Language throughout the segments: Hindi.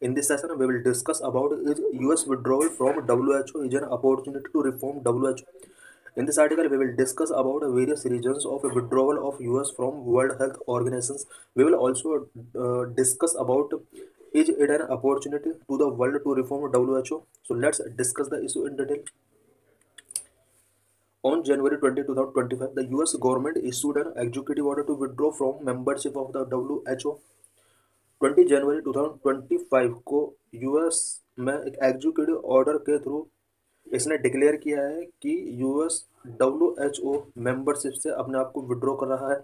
In this session, we will discuss about is US withdrawal from WHO is an opportunity to reform WHO. In this article, we will discuss about various reasons of withdrawal of US from World Health Organizations. We will also discuss about is it an opportunity to the world to reform WHO. So let's discuss the issue in detail. On January 20, 2025, the US government issued an executive order to withdraw from membership of the WHO. 20 जनवरी 2025 को यूएस में एक एग्जीक्यूटिव ऑर्डर के थ्रू इसने डिक्लेयर किया है कि यूएस डब्ल्यूएचओ मेंबरशिप से अपने आप को विड्रॉ कर रहा है.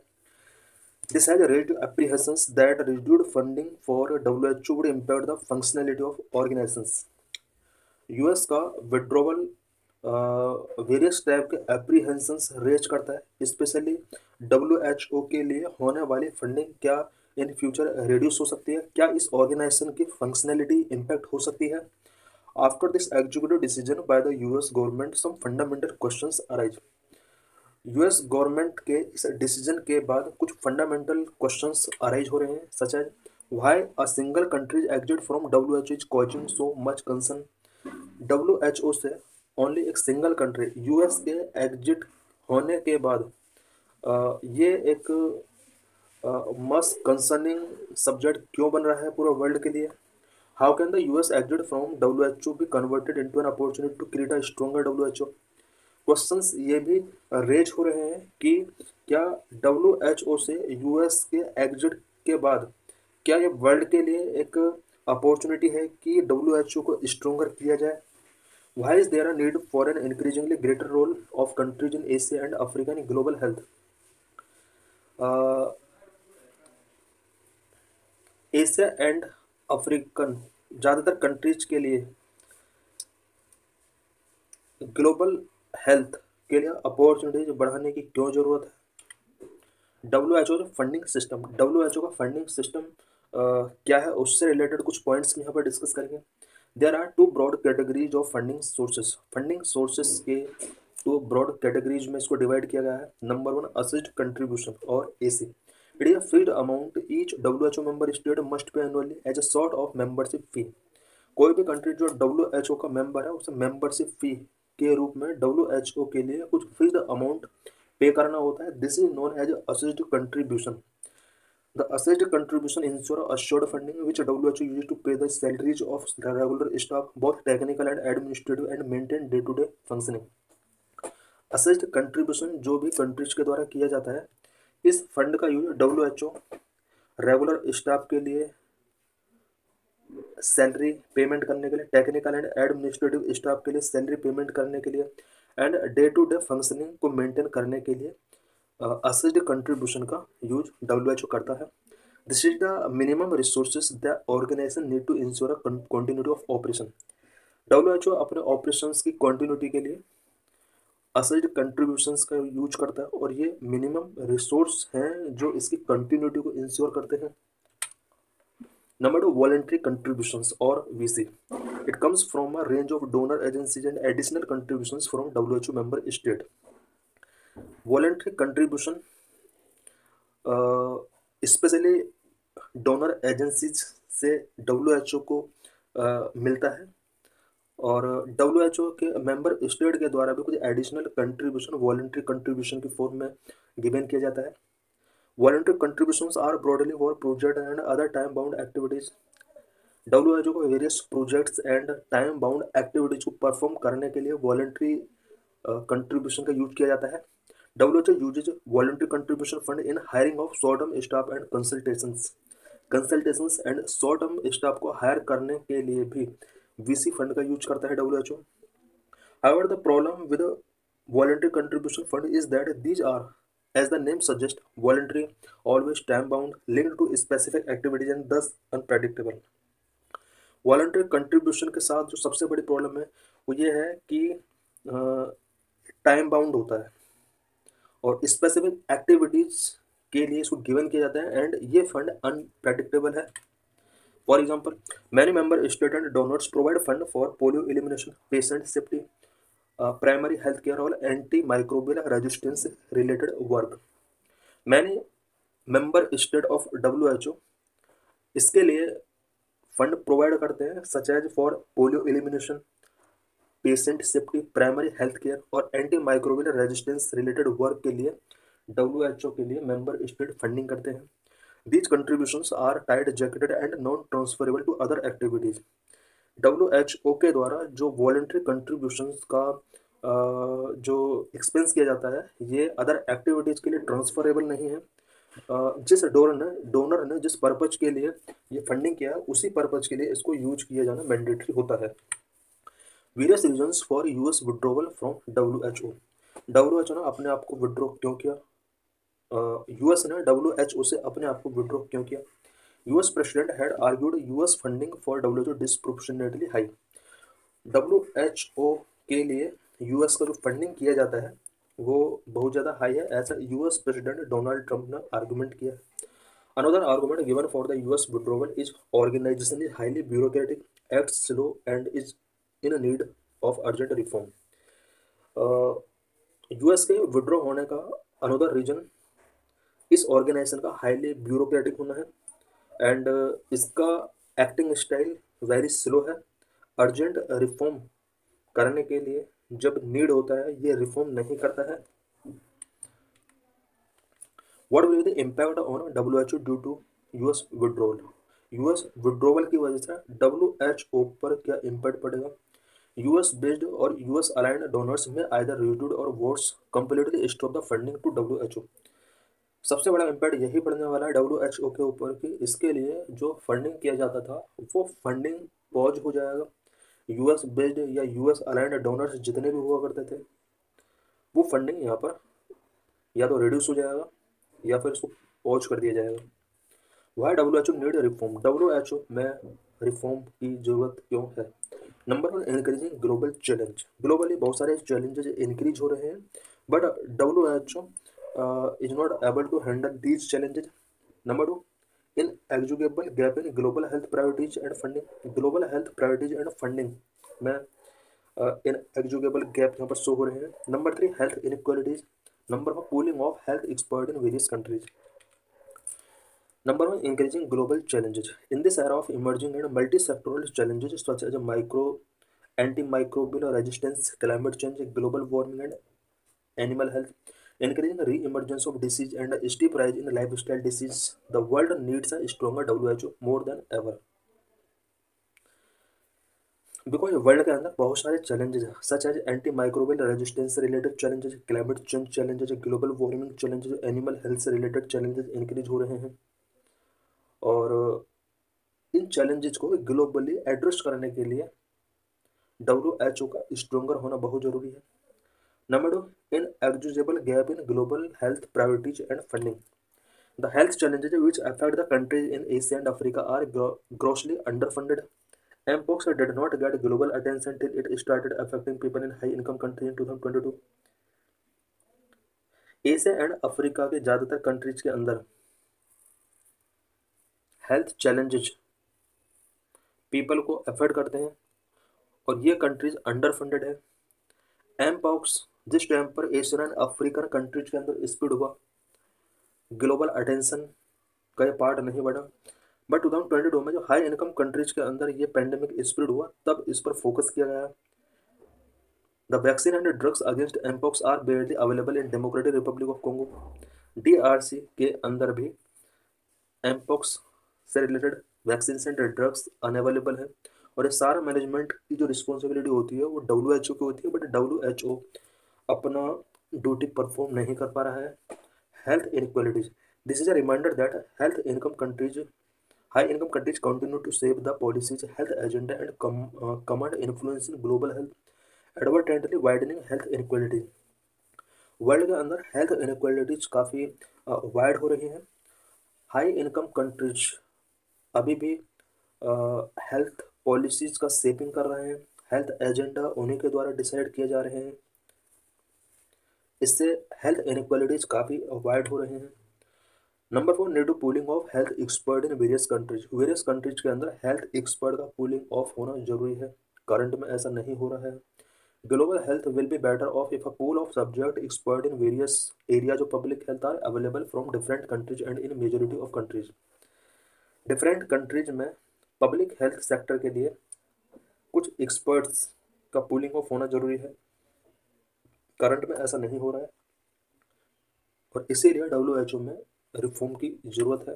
This has raised apprehensions that reduced funding for WHO would impair the functionality of organisations. US का विड्रॉवल वेरियस टाइप के एप्रीहेंशंस रेज करता है, स्पेशली डब्ल्यूएचओ के लिए होने वाली फंडिंग क्या इन फ्यूचर रिड्यूस हो सकती है, क्या इस ऑर्गेनाइजेशन की फंक्शनैलिटी इम्पैक्ट हो सकती है. After this executive decision by the US government some fundamental questions arise. US government के इस डिसीजन के बाद कुछ फंडामेंटल क्वेश्चंस अराइज हो रहे हैं, such as why a single country exit from WHO is causing so much concern. WHO से ओनली एक सिंगल कंट्री यूएस के एग्जिट होने के बाद ये एक मस्ट कंसर्निंग सब्जेक्ट क्यों बन रहा है पूरा वर्ल्ड के लिए. How can the US exit from WHO be converted into an opportunity to create a stronger WHO. Questions ये भी रेज हो रहे हैं कि क्या डब्ल्यूएचओ से यूएस के एग्जिट के बाद क्या ये वर्ल्ड के लिए एक अपॉर्चुनिटी है कि डब्ल्यूएचओ को स्ट्रॉन्गर किया जाए. Why is there a need for an increasingly greater role of countries in Asia and Africa in global health? Asia and African ज़्यादातर कंट्रीज के लिए ग्लोबल हेल्थ के लिए अपॉर्चुनिटीज बढ़ाने की क्यों ज़रूरत है. डब्ल्यूएचओ का फंडिंग सिस्टम क्या है, उससे रिलेटेड कुछ पॉइंट्स यहाँ पर डिस्कस करेंगे. There are two broad categories of funding sources. Funding sources के टू ब्रॉड कैटेगरीज में इसको डिवाइड किया गया है. नंबर 1 असिस्ट कंट्रीब्यूशन और AC. It is a fixed amount each WHO member state must pay annually as a sort of membership fee. कोई भी कंट्री जो डब्ल्यूएचओ का मेंबर है उसे मेंबरशिप फी के रूप में डब्ल्यूएचओ के लिए कुछ फिक्स्ड अमाउंट पे करना होता है. This is known as assessed contribution. The assessed contribution ensure assured funding which WHO uses to pay the salaries of the regular staff, both technical and administrative, and maintain day-to-day functioning. Assessed contribution जो भी कंट्रीज के द्वारा किया जाता है, इस फंड का यूज WHO रेगुलर स्टाफ के लिए सैलरी पेमेंट करने के लिए, टेक्निकल एंड एडमिनिस्ट्रेटिव स्टाफ के लिए सैलरी पेमेंट करने के लिए, and day to day functioning को मेंटेन करने के लिए असिस्टेड कंट्रीब्यूशन का यूज डब्ल्यूएचओ करता है. This is the minimum resources the organisation need to ensure continuity of operation. WHO अपने ऑपरेशंस की कंटिन्यूटी के लिए असिस्टेड कंट्रीब्यूशंस का यूज करता है और ये मिनिमम रिसोर्स हैं जो इसकी कंटिन्यूटी को इंश्योर करते हैं. Number 2, voluntary contributions or VC. It comes from a range of donor agencies and additional contributions from WHO member state. Voluntary contribution specially donor agencies से WHO को मिलता है और WHO के मेंबर स्टेट के द्वारा भी कुछ एडिशनल कंट्रीब्यूशन वॉलंटरी कंट्रीब्यूशन की फॉर्म में गिवन किया जाता है. Voluntary contributions are broadly for project and other time bound activities. WHO को various projects and time bound activities को परफॉर्म करने के लिए वॉलंटरी कंट्रीब्यूशन का यूज किया जाता है. WHO uses voluntary contribution fund in hiring of short-term staff and consultations and short-term staff को हायर करने के लिए भी VC फंड का यूज करता है WHO. However, the problem with the voluntary contribution fund is that these are, as the name suggests, voluntary, always time-bound, linked to specific activities and thus unpredictable. Voluntary contribution के साथ जो सबसे बड़ी प्रॉब्लम है वो ये है कि टाइम बाउंड होता है और स्पेसिफिक एक्टिविटीज के लिए इसको गिवन किया जाता है एंड ये फंड अनप्रेडिक्टेबल है. For example, many member state and donors provide fund for polio elimination, patient safety, primary health care और anti microbial resistance related work. Many member state of WHO इसके लिए फंड प्रोवाइड करते हैं such as for polio elimination, patient safety, primary health care और anti microbial resistance related work के लिए WHO के लिए मेंबर स्टेट फंडिंग करते हैं। These contributions are tied jacketed and non transferable to other activities. WHO के द्वारा जो वॉलेंट्री कंट्रीब्यूशंस का जो एक्सपेंस किया जाता है ये अदर एक्टिविटीज़ के लिए ट्रांसफरेबल नहीं है। जिस डोनर ने जिस पर्पज के लिए ये फंडिंग किया है उसी पर्पज के लिए इसको यूज किया जाना मैंडेटरी होता है। Various reasons for US withdrawal from WHO। WHO ने अपने आप को विड्रॉ क्यों किया? यूएस ने WHO से अपने आप को विड्रॉ क्यों किया? US president had argued US funding for WHO disproportionately high. WHO के लिए यूएस का जो फंडिंग किया जाता है वो बहुत ज़्यादा हाई है, ऐसा यूएस प्रेसिडेंट डोनाल्ड ट्रंप ने आर्गूमेंट किया है। Another argument given for the US withdrawal is organization is highly bureaucratic, acts slow, and is in need of urgent reform. US के विड्रॉ होने का अनदर रीजन इस ऑर्गेनाइजेशन का हाईली ब्यूरोक्रेटिक होना है एंड इसका एक्टिंग स्टाइल वेरी स्लो है। अर्जेंट रिफॉर्म करने के लिए जब नीड होता है ये रिफॉर्म नहीं करता है। What will be the impact on WHO due to US withdrawal? US withdrawal की वजह से WHO पर क्या इम्पैक्ट पड़ेगा? US based और US aligned donors में either reduced और worse completely stop the funding to WHO। सबसे बड़ा इम्पैक्ट यही पड़ने वाला है WHO के ऊपर कि इसके लिए जो फंडिंग किया जाता था वो फंडिंग पॉज हो जाएगा। US बेस्ड या US अलाइंड डोनर्स जितने भी हुआ करते थे वो फंडिंग यहाँ पर या तो रिड्यूस हो जाएगा या फिर इसको पॉज कर दिया जाएगा। Why WHO need reform? WHO में रिफॉर्म की जरूरत क्यों है? Number one, increasing global challenge. Globally बहुत सारे चैलेंजेस इंक्रीज हो रहे हैं but WHO is not able to handle these challenges. Number two, inequitable gap in global health priorities and funding. Global health priorities and funding में इन एग्जीक्यूबल गैप यहाँ पर शो हो रहे हैं। Number three, health inequalities. Number one, pooling of health expert in various countries. Number one, increasing global challenges. In this era of emerging and multi-sectoral challenges such as antimicrobial resistance, climate change, global warming, and animal health, increasing re-emergence of disease and a steep rise in lifestyle disease, the world needs a stronger WHO more than ever. Because world के अंदर बहुत सारे चैलेंजेस हैं such as anti microbial resistance से related challenges, climate change challenges, global warming challenges, animal health से रिलेटेड चैलेंजेस इंक्रीज हो रहे हैं और इन चैलेंजेस को ग्लोबली एड्रेस करने के लिए WHO का स्ट्रोंगर होना बहुत जरूरी है। Number two, inequitable gap in global health priorities and funding. The health challenges which affect the countries in Asia and Africa are grossly underfunded. Mpox did not get global attention till it started affecting people in high-income countries in 2022. Asia and Africa के ज़्यादातर कंट्रीज के अंदर हेल्थ चैलेंजेस पीपल को अफेक्ट करते हैं और ये कंट्रीज अंडर फंडेड है। एमपॉक्स जिस टाइम पर एशियन एंड अफ्रीकन कंट्रीज के अंदर स्प्रेड हुआ ग्लोबल अटेंशन का ये पार्ट नहीं बढ़ा बट 2022 में जो हाई इनकम कंट्रीज के अंदर ये पैंडेमिक स्प्रेड हुआ तब इस पर फोकस किया गया। The vaccine and drugs against mpox are barely available in Democratic Republic of Congo. DRC के अंदर भी एमपॉक्स से related vaccine and drugs unavailable है और ये सारा मैनेजमेंट की जो रिस्पॉन्सिबिलिटी होती है वो WHO की होती है बट WHO अपना ड्यूटी परफॉर्म नहीं कर पा रहा है। Health inequalities, this is a reminder that health income countries high income countries continue to shape the policies, health agenda and command influence in global health, advertently widening health inequalities। World के अंदर हेल्थ इनइक्वालिटीज काफ़ी वाइड हो रही हैं। हाई इनकम कंट्रीज अभी भी हेल्थ पॉलिसीज का शेपिंग कर रहे हैं, हेल्थ एजेंडा उन्हीं के द्वारा डिसाइड किए जा रहे हैं, इससे हेल्थ इनइक्वालिटीज काफ़ी वाइड हो रहे हैं। Number four, need to pooling of health expert in various countries. Various countries के अंदर हेल्थ एक्सपर्ट का पूलिंग ऑफ होना जरूरी है, करंट में ऐसा नहीं हो रहा है। Global health will be better off if a pool of subject expert in various areas of public health are available from different countries and in majority of countries. Different countries में पब्लिक हेल्थ सेक्टर के लिए कुछ एक्सपर्ट्स का पूलिंग ऑफ होना जरूरी है। करंट में ऐसा नहीं हो रहा है और इसीलिए WHO में रिफॉर्म की जरूरत है।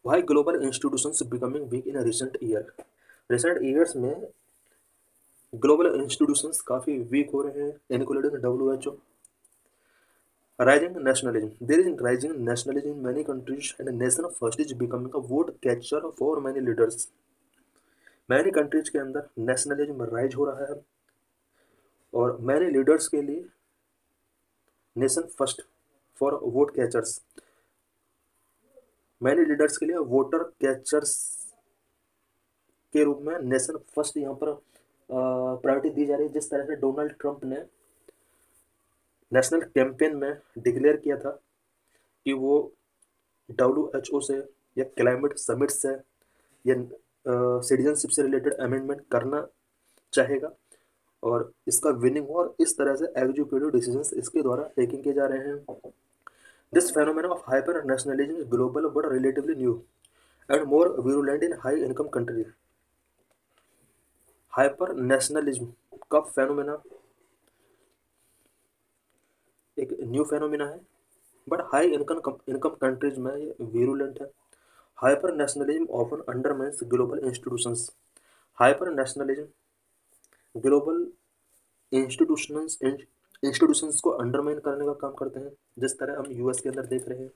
Why global institutions becoming weak in recent year. Recent years में ग्लोबल इंस्टीट्यूशंस काफ़ी वीक हो रहे हैं including WHO। Rising nationalism. There is rising nationalism in many countries and nation first is becoming a vote catcher for many leaders. Many countries के अंदर नेशनलिज्म राइज हो रहा है और मैनी लीडर्स के लिए nation first for vote catchers, many leaders के लिए वोटर कैचर्स के रूप में नेशन फर्स्ट यहाँ पर प्रायोरिटी दी जा रही है। जिस तरह से डोनाल्ड ट्रंप ने नेशनल कैंपेन में डिक्लेयर किया था कि वो WHO से या क्लाइमेट समिट से या सिटीजनशिप से रिलेटेड अमेंडमेंट करना चाहेगा और इसका विनिंग और इस तरह से एग्जीक्यूटिव डिसीजंस इसके द्वारा टेकिंग किए जा रहे हैं। This phenomena of hyper nationalism is global but relatively new and more virulent in high income country. Hyper nationalism का फेनोमेना एक न्यू फेनोमेना है बट हाई इनकम कंट्रीज में ये विरुलेंट है। Hyper nationalism often undermines global institutions. Hyper nationalism global institutions को अंडरमाइन करने का काम करते हैं, जिस तरह हम यूएस के अंदर देख रहे हैं।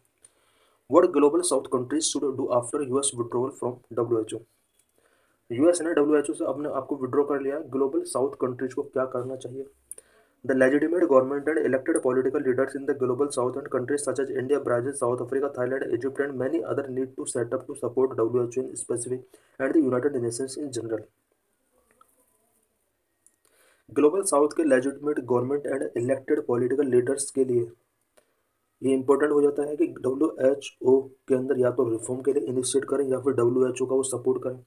What global south countries should do after US withdrawal from WHO। US ने WHO से अपने आपको विड्रॉ कर लिया। ग्लोबल साउथ कंट्रीज को क्या करना चाहिए? The legitimate government and elected political leaders in the global south and countries such as India, Brazil, South Africa, Thailand, Egypt and many other need to set up to support WHO in specific and the United Nations in general। Global south के legitimate government and elected political leaders के लिए ये इंपॉर्टेंट हो जाता है कि WHO के अंदर या तो रिफॉर्म के लिए इनिशिएट करें या फिर WHO का वो सपोर्ट करें।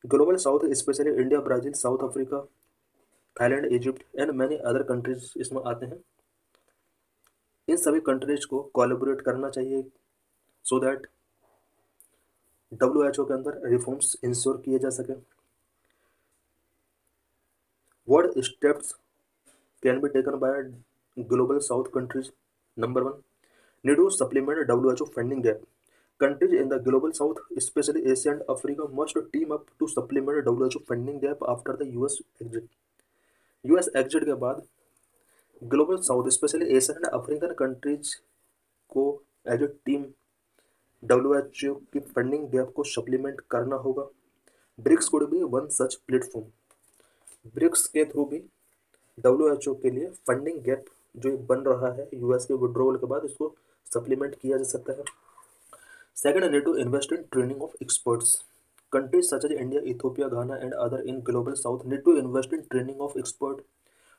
Global south specially India, Brazil, south Africa, Thailand, Egypt and many other countries इसमें आते हैं। इन सभी कंट्रीज को कोलैबोरेट करना चाहिए सो दैट WHO के अंदर रिफॉर्म्स इंश्योर किए जा सके। What steps can be taken by global south countries? Number 1, need to supplement WHO funding gap. Countries in the global south, especially Asia and Africa, must team up to supplement WHO funding gap after the US exit। US exit के बाद global south specially Asian and African countries को एज ए टीम WHO की फंडिंग गैप को सप्लीमेंट करना होगा। BRICS could be one such platform. BRICS के थ्रू भी WHO के लिए फंडिंग गैप जो बन रहा है US के विड्रॉवल के बाद, इसको सप्लीमेंट किया जा सकता है। Second, need to invest in training of experts. Countries such as India, Ethiopia, Ghana, and other in global south need to invest in training of experts,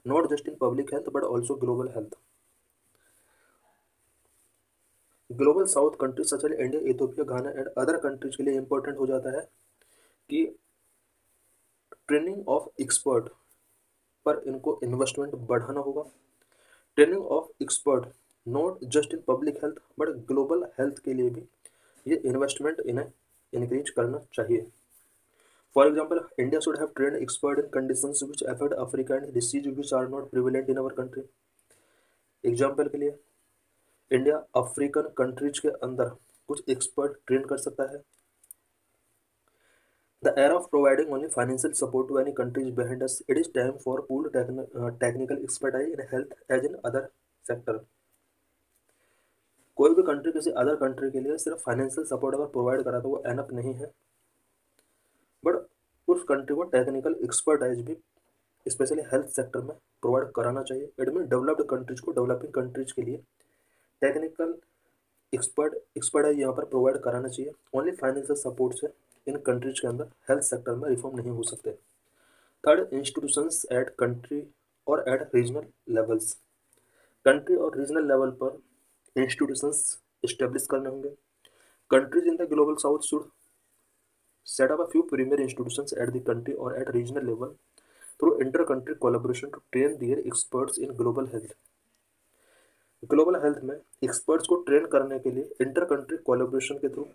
not just in public health but also global health. Global south countries such as India, Ethiopia, Ghana and other countries के लिए इंपॉर्टेंट हो जाता है कि ट्रेनिंग ऑफ एक्सपर्ट पर इनको इन्वेस्टमेंट बढ़ाना होगा। Training of expert not just in public health but global health के लिए भी ये इन्वेस्टमेंट इन्हें इंक्रीज करना चाहिए। For example, India should have trained expert in conditions which affect Africa and disease which are not prevalent in our country. Example के लिए इंडिया अफ्रीकन कंट्रीज के अंदर कुछ एक्सपर्ट ट्रेन कर सकता है। The era of providing only financial support to any countries behind us, it is time for pool technical expertise in health as in other sector. कोई भी कंट्री किसी अदर कंट्री के लिए सिर्फ फाइनेंशियल सपोर्ट अगर प्रोवाइड करा तो वो एनफ नहीं है, बट उस कंट्री को टेक्निकल एक्सपर्टाइज भी स्पेशली हेल्थ सेक्टर में प्रोवाइड कराना चाहिए। इट मीन डेवलप्ड कंट्रीज को डेवलपिंग कंट्रीज के लिए टेक्निकल एक्सपर्टाइज यहाँ पर प्रोवाइड कराना चाहिए। ओनली फाइनेंशियल सपोर्ट से इन कंट्रीज के अंदर हेल्थ सेक्टर में रिफॉर्म नहीं हो सकते। थर्ड, इंस्टीट्यूशंस एट कंट्री और एट रीजनल लेवल्स। कंट्री और रीजनल लेवल पर इंस्टीट्यूशंस इस्टेब्लिश करने होंगे। Countries in the global south should set up a few premier institutions at the country और at regional level through inter country collaboration to train their experts in global health. Global health में एक्सपर्ट्स को ट्रेन करने के लिए इंटर कंट्री कोलैबोरेशन के थ्रू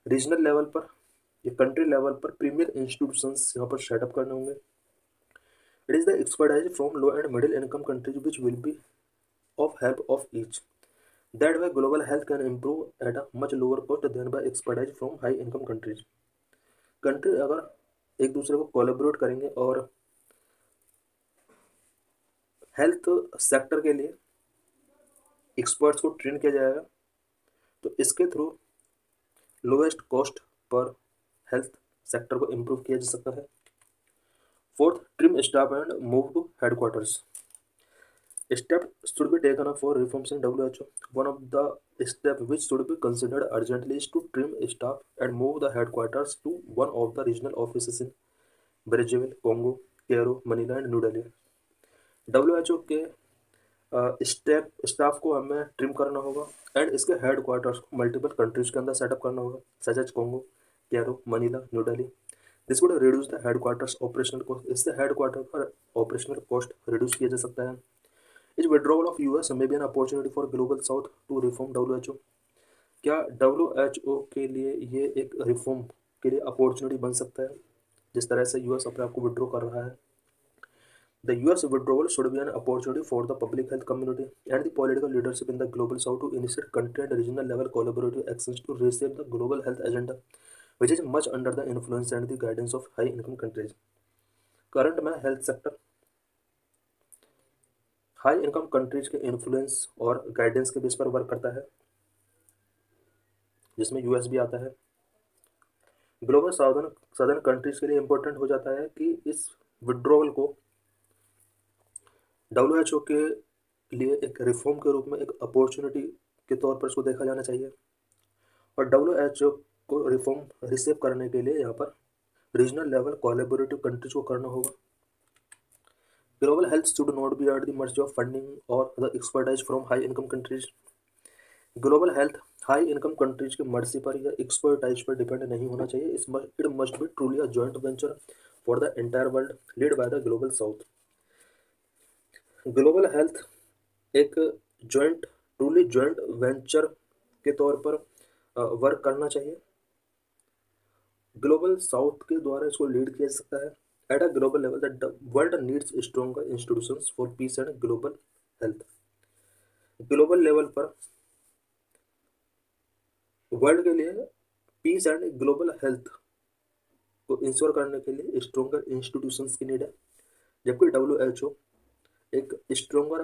रीजनल लेवल पर ये कंट्री लेवल पर प्रीमियर इंस्टीट्यूशंस यहाँ पर सेटअप करने होंगे। It is the expertise from low and middle income countries which will be of help of each. That way, global health can improve at a much lower cost than by expertise from high income countries. Country अगर एक दूसरे को कोलेबोरेट करेंगे और हेल्थ सेक्टर के लिए एक्सपर्ट्स को ट्रेन किया जाएगा, तो इसके थ्रू लोएस्ट कॉस्ट पर हेल्थ सेक्टर को इम्प्रूव किया जा सकता है। Fourth, trim staff and move to headquarters. Steps should be taken up for reforms in WHO. One of the steps which should be considered urgently is to trim staff and move the headquarters to one of the regional offices in Brazzaville, Congo, Cairo, Manila and New Delhi. WHO के स्टाफ को हमें ट्रिम करना होगा एंड इसके हेडक्वार्टर्स को मल्टीपल कंट्रीज के अंदर सेटअप करना होगा, such as Congo, Cairo, Manila, New Delhi. This would reduce the headquarters operational cost. इससे हेडक्वार्टर पर ऑपरेशनल कॉस्ट रिड्यूस किया जा सकता है. Is withdrawal of US may be an opportunity for global south to reform WHO. क्या WHO के लिए ये एक रिफॉर्म के लिए अपॉर्चुनिटी बन सकता है, जिस तरह से यूएस अपने आप को विड्रॉ कर रहा है? The US withdrawal should be an opportunity for the public health community and the political leadership in the global south to initiate country and regional level collaborative actions to reshape the global health agenda, which is much under the influence and the guidance of high income countries. Current में health sector high income countries के इन्फ्लुएंस और गाइडेंस के बेस पर वर्क करता है, जिसमें यूएस भी आता है. ग्लोबल साउदर्न कंट्रीज के लिए इंपॉर्टेंट हो जाता है कि इस विड्रॉवल को WHO के लिए एक रिफॉर्म के रूप में एक अपॉर्चुनिटी के तौर पर इसको देखा जाना चाहिए. और WHO को रिफॉर्म रिसेव करने के लिए यहाँ पर रीजनल लेवल कोलैबोरेटिव कंट्रीज को करना होगा. Global health should not be at the मर्जी ऑफ फंडिंग और the expertise from high income countries. Global health high income countries के मर्जी पर या एक्सपर्टाइज पर डिपेंड नहीं होना चाहिए. It must be truly a joint venture for the entire world lead by the global south. Global health एक ट्रूली जॉइंट वेंचर के तौर पर वर्क करना चाहिए. ग्लोबल साउथ के द्वारा इसको लीड किया जा सकता है. At a global level the world needs stronger institutions for piece and global health. Global level पर वर्ल्ड के लिए पीस एंड ग्लोबल हेल्थ को इंश्योर करने के लिए स्ट्रॉन्गर इंस्टीट्यूशंस की नीड है, जबकि WHO एक स्ट्रॉन्गर